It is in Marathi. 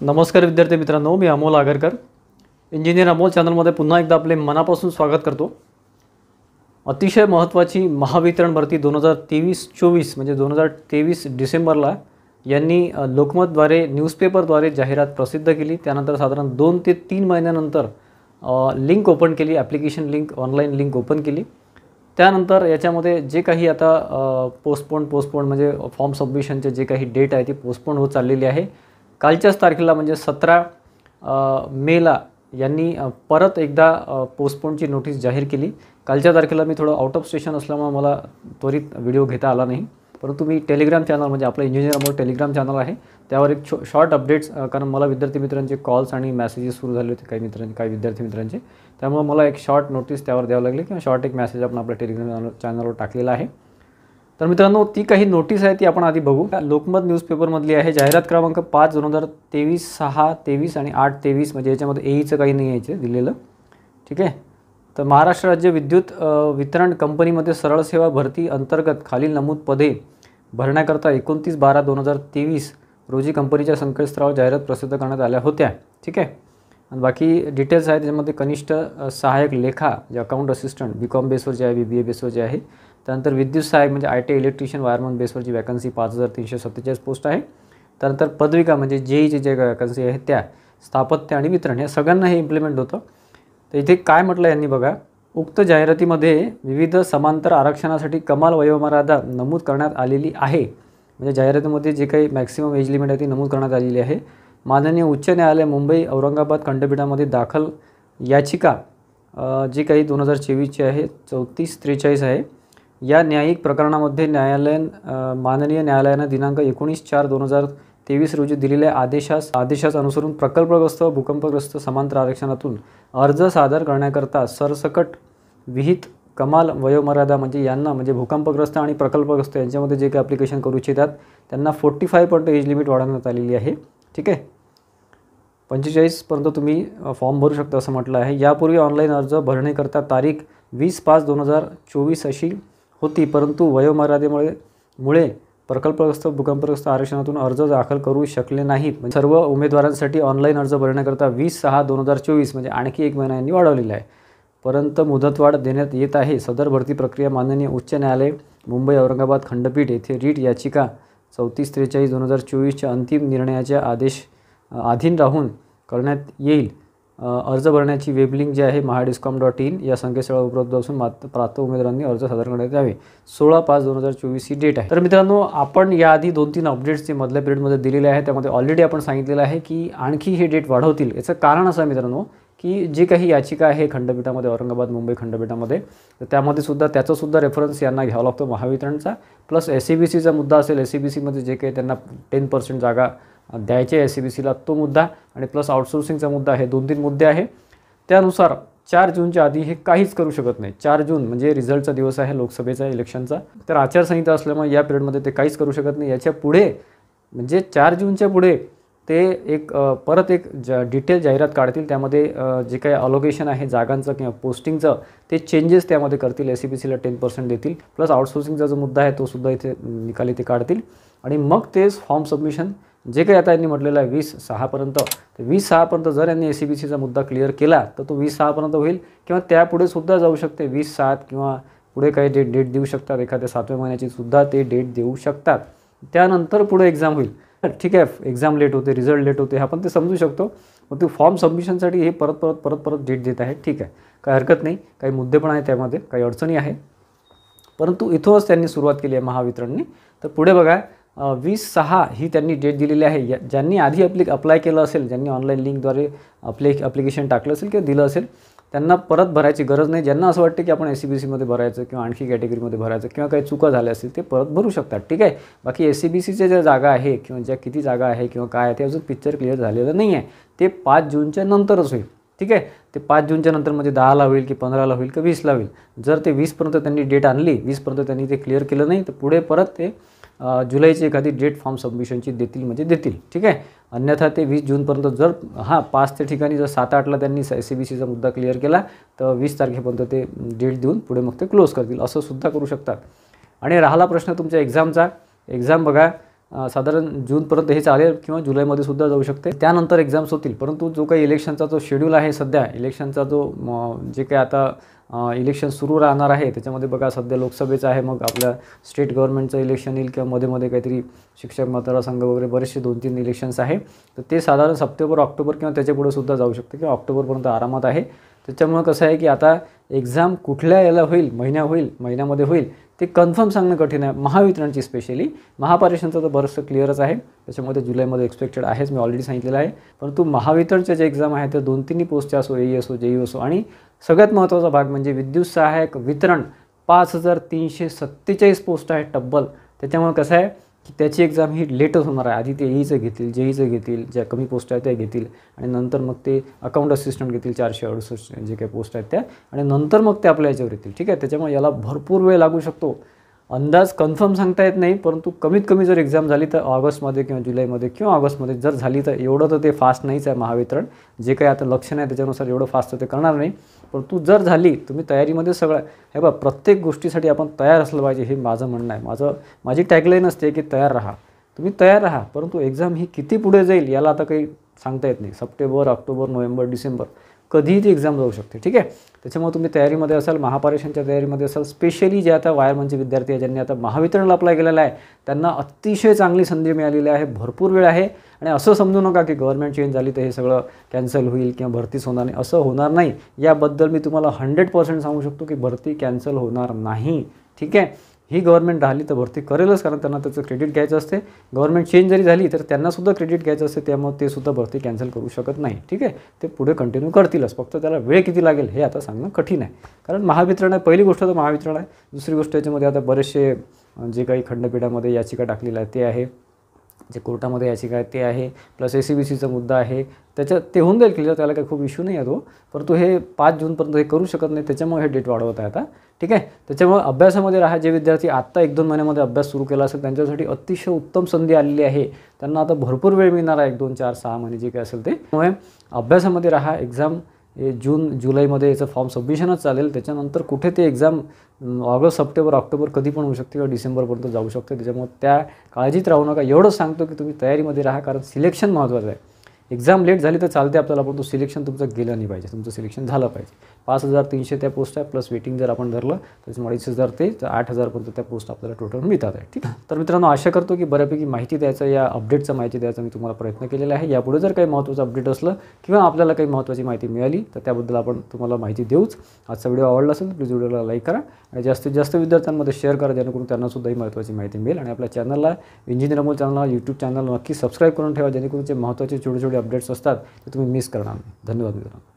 नमस्कार विद्यार्थी मित्रांनो, मी अमोल आगरकर इंजिनियर अमोल चॅनलमध्ये पुन्हा एकदा आपले मनापासून स्वागत करतो। अतिशय महत्त्वाची महावितरण भरती 2023-24 म्हणजे 2023 डिसेंबरला यांनी लोकमतद्वारे न्यूजपेपरद्वारे जाहिरात प्रसिद्ध केली। त्यानंतर साधारण 2 ते 3 महिन्यानंतर लिंक ओपन केली, application link, online link open केली। त्यानंतर याच्यामध्ये जे काही आता पोस्टपोन म्हणजे फॉर्म सबमिशनचे जे काही डेट आहे ती पोस्टपोन होत चाललेली आहे। कालच्याच तारखेला म्हणजे 17 मेला यांनी परत एकदा पोस्टपोनची नोटीस जाहीर केली। कालच्या तारखेला मी थोडं आउट ऑफ स्टेशन असल्यामुळे मला त्वरित व्हिडिओ घेता आला नाही, परंतु मी टेलिग्राम चॅनल म्हणजे आपलं इंजिनियर अमोल टेलिग्राम चॅनल आहे त्यावर एक शॉर्ट अपडेट्स, कारण मला विद्यार्थी मित्रांचे कॉल्स आणि मेसेजेस सुरू झाले होते काही विद्यार्थी मित्रांचे, त्यामुळे मला एक शॉर्ट नोटीस त्यावर द्यावं लागली किंवा शॉर्ट एक मेसेज आपण आपल्या टेलिग्राम चॅनलवर टाकलेला आहे। तर मित्रांनो, ती काही नोटीस आहे ती आपण आधी बघू। लोकमत न्यूजपेपरमधली आहे। जाहिरात क्रमांक 5/2023, 6/23 आणि 8/23 म्हणजे याच्यामध्ये एईचं काही नाही यायचं दिलेलं, ठीक आहे। तर महाराष्ट्र राज्य विद्युत वितरण कंपनीमध्ये सरळ सेवा भरती अंतर्गत खालील नमूद पदे भरण्याकरता 29/12/2023 रोजी कंपनीच्या संकेतस्थळावर जाहिरात प्रसिद्ध करण्यात आल्या होत्या, ठीक आहे। आणि बाकी डिटेल्स आहेत त्याच्यामध्ये कनिष्ठ सहाय्यक लेखा जे अकाउंट असिस्टंट बीकॉम बेसवर जे आहे, BBA बेसवर जे आहे। त्यानंतर विद्युत सहाय्यक म्हणजे IT इलेक्ट्रिशियन वायरमन बेसवरची वॅकन्सी 5347 पोस्ट आहे। त्यानंतर पदविका म्हणजे JEची जे वॅकन्सी आहे त्या स्थापत्य आणि वितरण या सगळ्यांना हे इम्प्लिमेंट होतं। तर इथे काय म्हटलं यांनी बघा, उक्त जाहिरातीमध्ये विविध समांतर आरक्षणासाठी कमाल वयोमर्यादा नमूद करण्यात आलेली आहे। म्हणजे जाहिरातीमध्ये जे काही मॅक्सिमम एज लिमिट आहे ती नमूद करण्यात आलेली आहे। माननीय उच्च न्यायालय मुंबई औरंगाबाद खंडपीठामध्ये दाखल याचिका जी काही 2024ची आहे 3443 आहे। या न्यायिक प्रकरणामध्ये माननीय न्यायालयाने दिनांक 19/4/2023 रोजी दिलेल्या आदेशास अनुसरून प्रकल्पग्रस्त व भूकंपग्रस्त समांतर आरक्षणातून अर्ज सादर करण्याकरता सरसकट विहित कमाल वयोमर्यादा म्हणजे यांना म्हणजे भूकंपग्रस्त आणि प्रकल्पग्रस्त यांच्यामध्ये जे काही ॲप्लिकेशन करू इच्छितात त्यांना 45 एज लिमिट वाढवण्यात आलेली आहे, ठीक आहे। 45 पर्यंत तुम्ही फॉर्म भरू शकता असं म्हटलं आहे। यापूर्वी ऑनलाईन अर्ज भरण्याकरता तारीख 20/5/2024 अशी होती, परंतु वयोमर्यादेमुळे प्रकल्पग्रस्त भूकंपग्रस्त आरक्षणातूून अर्ज दाखल करू शकले नाहीत। सर्व उमेदवारांसाठी ऑनलाईन अर्ज भरण्याकरता 20/6/2024 म्हणजे आणखी 1 महिना यांनी वाढवलेला आहे, परंतु मुदतवाढ देण्यात येत आहे। सदर भरती प्रक्रिया माननीय उच्च न्यायालय मुंबई औरंगाबाद खंडपीठ येथे रीट याचिका 3443/2024च्या अंतिम निर्णयाच्या अधीन राहून करण्यात येईल। अर्ज भरण्याची वेब लिंक जी आहे mahadiscom.in या संकेतस्थळावर उपलब्ध असून पात्र उमेदवारांनी अर्ज सादर करण्यात यावे। 16/5/2024 ही डेट आहे। तर मित्रांनो, आपण याआधी 2-3 अपडेट्स जे मधल्या पिरियडमध्ये दिलेले आहेत त्यामध्ये ऑलरेडी आपण सांगितलेलं आहे की आणखी हे डेट वाढवतील। याचं कारण असं आहे मित्रांनो की जी काही याचिका आहे खंडपीठामध्ये औरंगाबाद मुंबई खंडपीठामध्ये, तर त्यामध्ये सुद्धा त्याचासुद्धा रेफरन्स यांना घ्यावा लागतो महावितरणचा, प्लस SEBCचा मुद्दा असेल, SEBCमध्ये जे काही त्यांना 10% जागा द्यायचे SEBCला तो मुद्दा, आणि प्लस आउटसोर्सिंगचा मुद्दा आहे। 2-3 मुद्दे आहे। त्यानुसार 4 जूनच्या आधी हे काहीच करू शकत नाही। 4 जून म्हणजे रिझल्टचा दिवस आहे लोकसभेचा इलेक्शनचा, तर आचारसंहिता असल्यामुळे या पिरियडमध्ये ते काहीच करू शकत नाही। याच्या पुढे म्हणजे 4 जूनच्या पुढे ते परत एक डिटेल जाहिरात काढतील, त्यामध्ये जे काही अलोकेशन आहे जागांचं किंवा पोस्टिंगचं ते चेंजेस त्यामध्ये करतील, SEBCला 10% देतील, प्लस आउटसोर्सिंगचा जो मुद्दा आहे तो सुद्धा इथे निकाली ते काढतील। आणि मग ते फॉर्म सबमिशन जे काही आता यांनी म्हटलेलं आहे 20/6 पर्यंत, तर 20/6 पर्यंत जर यांनी SEBCचा मुद्दा क्लिअर केला तर तो 20/6 पर्यंत होईल, किंवा त्यापुढे सुद्धा जाऊ शकते 20/7 किंवा पुढे काही डेट देऊ शकतात, एखाद्या 7व्या महिन्याची सुद्धा ते डेट देऊ शकतात। त्यानंतर पुढे एक्झाम होईल, ठीक आहे। एक्झाम लेट होते, रिझल्ट लेट होते, आपण ते समजू शकतो, मग ते फॉर्म सबमिशनसाठी हे परत डेट देत आहे, ठीक आहे, काही हरकत नाही। काही मुद्दे पण आहेत त्यामध्ये, काही अडचणी आहे, परंतु इथूनच त्यांनी सुरुवात केली आहे महावितरणने। तर पुढे बघा 20/6 ही त्यांनी डेट दिलेली आहे। ज्यांनी आधी अप्लाय केलं असेल, ज्यांनी ऑनलाईन लिंकद्वारे ॲप्लिकेशन टाकलं असेल किंवा दिलं असेल, त्यांना परत भरायची गरज नाही। ज्यांना असं वाटतं की आपण SEBCमध्ये भरायचं किंवा आणखी कॅटेगरीमध्ये भरायचं किंवा काही चुका झाल्या असतील ते परत भरू शकतात, ठीक आहे। बाकी SEBCच्या ज्या जागा आहे किंवा ज्या किती जागा आहे किंवा काय आहे ते अजून पिक्चर क्लिअर झालेलं नाही आहे, ते 5 जूनच्या नंतरच होईल, ठीक आहे। ते 5 जूनच्या नंतर म्हणजे 10ला होईल की 15ला होईल की 20ला होईल। जर ते 20पर्यंत त्यांनी डेट आणली, 20पर्यंत त्यांनी ते क्लिअर केलं नाही, तर पुढे परत ते जुलैची एखादी डेट फॉर्म सबमिशनची देतील म्हणजे देतील, ठीक आहे। अन्यथा ते 20 जूनपर्यंत जर 5 ठिकाणी जर 7-8ला त्यांनी SEBCचा मुद्दा क्लिअर केला तर 20 तारखेपर्यंत ते डेट देऊन पुढे मग ते क्लोज करतील, असं सुद्धा करू शकतात। आणि राहिला प्रश्न तुमच्या एक्झामचा, एक्झाम बघा साधारण जूनपर्यंत हे चालेल किंवा जुलैमध्ये सुद्धा जाऊ शकते. त्यानंतर एक्झाम्स होतील. परंतु जो काही इलेक्शनचा जो शेड्यूल आहे सध्या, इलेक्शनचा जो जे काही आता इलेक्शन सुरू राहणार आहे त्याच्यामध्ये बघा सध्या लोकसभेचं आहे, मग आपल्या स्टेट गव्हर्नमेंटचं इलेक्शन येईल किंवा मध्ये काहीतरी शिक्षक मतदारसंघ वगैरे बरेचसे 2-3 इलेक्शन्स आहे. तर ते साधारण सप्टेंबर ऑक्टोबर किंवा त्याच्यापुढे सुद्धा जाऊ शकते किंवा ऑक्टोबरपर्यंत आरामात आहे. त्याच्यामुळं कसं आहे की आता एक्झाम कुठल्या याला होईल, महिन्यामध्ये होईल ते कन्फर्म सांगणं कठीण आहे. महावितरणची स्पेशली, महापारेषणचं तर बरंचसं क्लिअरच आहे, त्याच्यामध्ये जुलैमध्ये एक्सपेक्टेड आहेच, मी ऑलरेडी सांगितलेलं आहे. परंतु महावितरणचे जे एक्झाम आहे ते 2-3 पोस्टचे असो, AE असो, JE असो, आणि सगळ्यात महत्त्वाचा भाग म्हणजे विद्युत सहाय्यक वितरण 5347 पोस्ट आहेत तब्बल. त्याच्यामुळे कसं आहे की त्याची एक्झाम ही लेटच होणार आहे. आधी ते AEचं घेतील, JEचं घेतील, ज्या कमी पोस्ट आहेत त्या घेतील, आणि नंतर मग ते अकाउंट असिस्टंट घेतील 468 जे काही पोस्ट आहेत त्या, आणि नंतर मग ते आपल्या याच्यावर येतील. ठीक आहे, त्याच्यामुळे याला भरपूर वेळ लागू शकतो. अंदाज कन्फर्म सांगता येत नाही, परंतु कमीत कमी जर एक्झाम झाली तर ऑगस्टमध्ये किंवा जुलैमध्ये किंवा ऑगस्टमध्ये जर झाली तर एवढं तर ते फास्ट नाहीच आहे महावितरण. जे काही आता लक्षण आहे त्याच्यानुसार एवढं फास्ट तर ते करणार नाही. परंतु जर झाली, तुम्ही तयारीमध्ये सगळं हे बघा, प्रत्येक गोष्टीसाठी आपण तयार असलं पाहिजे, हे माझं म्हणणं आहे. माझी टॅगलाईन असते की तयार राहा, तुम्ही तयार राहा. परंतु एक्झाम ही किती पुढे जाईल याला आता काही सांगता येत नाही. सप्टेंबर, ऑक्टोबर, नोव्हेंबर, डिसेंबर कधीही ती एक्झाम जाऊ शकते. ठीक आहे, त्याच्यामुळे तुम्ही तयारीमध्ये असाल, महापारेषणच्या तयारीमध्ये असाल, स्पेशली जे आता वायरमनचे विद्यार्थी आहेत ज्यांनी आता महावितरणला अप्लाय केलेला आहे त्यांना अतिशय चांगली संधी मिळालेली आहे. भरपूर वेळ आहे, आणि असं समजू नका की गव्हर्नमेंट चेंज झाली तर हे सगळं कॅन्सल होईल किंवा भरतीच होणार नाही. असं होणार नाही. याबद्दल मी तुम्हाला 100% सांगू शकतो की भरती कॅन्सल होणार नाही. ठीक आहे, ही गव्हर्नमेंट राहिली तर भरती करेलच, कारण त्यांना त्याचं क्रेडिट घ्यायचं असते. गव्हर्नमेंट चेंज जरी झाली तर त्यांनासुद्धा क्रेडिट घ्यायचं असते, त्यामुळे ते सुद्धा भरती कॅन्सल करू शकत नाही. ठीक आहे, ते पुढे कंटिन्यू करतीलच, फक्त त्याला वेळ किती लागेल हे आता सांगणं कठीण आहे. कारण महावितरण आहे, पहिली गोष्ट तर महावितरण आहे. दुसरी गोष्ट याच्यामध्ये आता बरेचसे जे काही खंडपीठामध्ये याचिका टाकलेल्या आहे ते आहे, जे कोर्टामध्ये याचिका आहे ते आहे, प्लस ACBCचा मुद्दा आहे, त्याच्यात ते होऊन जाईल क्लिअर, त्याला काही खूप इश्यू नाही आहे तो. परंतु हे 5 जूनपर्यंत हे करू शकत नाही, त्याच्यामुळे हे डेट वाढवत आहे आता. ठीक आहे, त्याच्यामुळे अभ्यासामध्ये राहा. जे विद्यार्थी आत्ता 1-2 महिन्यामध्ये अभ्यास सुरू केला असेल त्यांच्यासाठी अतिशय उत्तम संधी आलेली आहे. त्यांना आता भरपूर वेळ मिळणार आहे, 1-2, 4, 6 महिने जे काही असेल ते. त्यामुळे अभ्यासामध्ये राहा. एक्झाम हे जुलैमध्ये याचं फॉर्म सबमिशनच चालेल. त्याच्यानंतर कुठे ते एक्झाम ऑगस्ट, सप्टेंबर, ऑक्टोबर कधी पण होऊ शकते किंवा डिसेंबरपर्यंत जाऊ शकते. त्याच्यामुळे त्या काळजीत राहू नका. एवढंच सांगतो की तुम्ही तयारीमध्ये राहा, कारण सिलेक्शन महत्त्वाचं आहे. एक्झाम लेट झाली तर चालते आपल्याला, परंतु सिलेक्शन तुमचं गेलं नाही पाहिजे, तुमचं सिलेक्शन झालं पाहिजे. 5300 त्या पोस्ट आहे, प्लस वेटिंग जर आपण धरलं त्याच्यामुळे 2,500 ते 8,000पर्यंत त्या पोस्ट आपल्याला टोटल मिळतात आहे. ठीक आहे, तर मित्रांनो आशा करतो की बऱ्यापैकी माहिती द्यायचं, या अपडेटचा माहिती द्यायचा मी तुम्हाला प्रयत्न केलेला आहे. यापुढे जर काही महत्त्वाचं अपडेट असलं किंवा आपल्याला काही महत्त्वाची माहिती मिळाली तर त्याबद्दल आपण तुम्हाला माहिती देऊच. आजचा व्हिडिओ आवडला असेल तर प्लीज व्हिडिओला लाईक करा आणि जास्तीत जास्त विद्यार्थ्यांमध्ये शेअर करा, जेणेकरून त्यांनासुद्धा ही महत्त्वाची माहिती मिळेल. आणि आपल्या चॅनलला, इंजिनियर अमोल चॅनलला, यूट्यूब चॅनल नक्की सबस्क्राईब करून ठेवा, जेणेकरून जे महत्त्वाचे छोटे अपडेट्स असतात ते तुम्ही मिस करणार नाही. धन्यवाद मित्रांनो.